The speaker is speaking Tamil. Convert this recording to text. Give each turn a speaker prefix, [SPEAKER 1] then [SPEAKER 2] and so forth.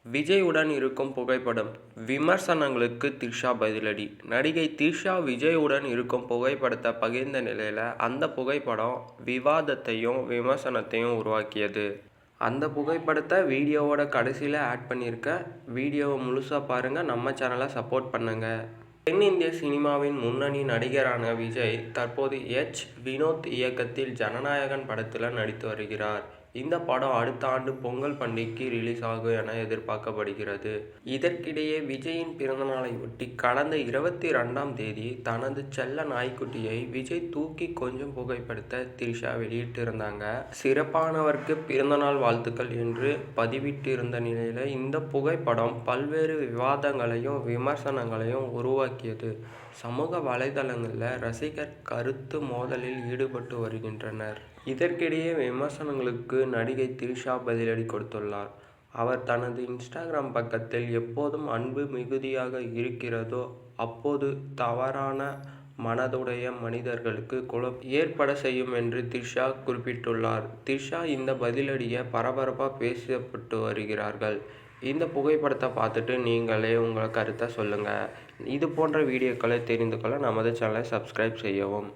[SPEAKER 1] விஜயுடன் இருக்கும் புகைப்படம் விமர்சனங்களுக்கு த்ரிஷா பதிலடி. நடிகை த்ரிஷா விஜயுடன் இருக்கும் புகைப்படத்தை பகிர்ந்த நிலையில் அந்த புகைப்படம் விவாதத்தையும் விமர்சனத்தையும் உருவாக்கியது. அந்த புகைப்படத்தை வீடியோவோட கடைசியில் ஆட் பண்ணியிருக்க. வீடியோவை முழுசாக பாருங்கள். நம்ம சேனலை சப்போர்ட் பண்ணுங்கள். தென்னிந்திய சினிமாவின் முன்னணி நடிகரான விஜய் தற்போது வினோத் இயக்கத்தில் ஜனநாயகன் படத்தில் நடித்து வருகிறார். இந்த படம் அடுத்த ஆண்டு பொங்கல் பண்டிகைக்கு ரிலீஸ் ஆகும் என எதிர்பார்க்கப்படுகிறது. இதற்கிடையே விஜயின் பிறந்தநாளை ஒட்டி கடந்த 22ஆம் தேதி தனது செல்ல நாய்க்குட்டியை விஜய் தூக்கி கொஞ்சம் புகைப்படத்தை த்ரிஷா வெளியிட்டிருந்தாங்க. சிறப்பானவருக்கு பிறந்தநாள் வாழ்த்துக்கள் என்று பதிவிட்டிருந்த நிலையில் இந்த புகைப்படம் பல்வேறு விவாதங்களையும் விமர்சனங்களையும் உருவாக்கியது. சமூக வலைதளங்களில் ரசிகர் கருத்து மோதலில் ஈடுபட்டு வருகின்றனர். இதற்கிடையே விமர்சனங்களுக்கு நடிகை த்ரிஷா பதிலடி கொடுத்துள்ளார். அவர் தனது இன்ஸ்டாகிராம் பக்கத்தில் எப்போதும் அன்பு மிகுதியாக இருக்கிறதோ அப்போது தவறான மனதுடைய மனிதர்களுக்கு குழப்பம் ஏற்பட செய்யும் என்று த்ரிஷா குறிப்பிட்டுள்ளார். த்ரிஷா இந்த பதிலடியை பரபரப்பாக பேசப்பட்டு வருகிறார்கள். இந்த புகைப்படத்தை பார்த்துட்டு நீங்களே உங்கள் கருத்தை சொல்லுங்கள். இது போன்ற வீடியோக்களை தெரிந்து கொள்ள நமது சேனலை சப்ஸ்கிரைப் செய்யவும்.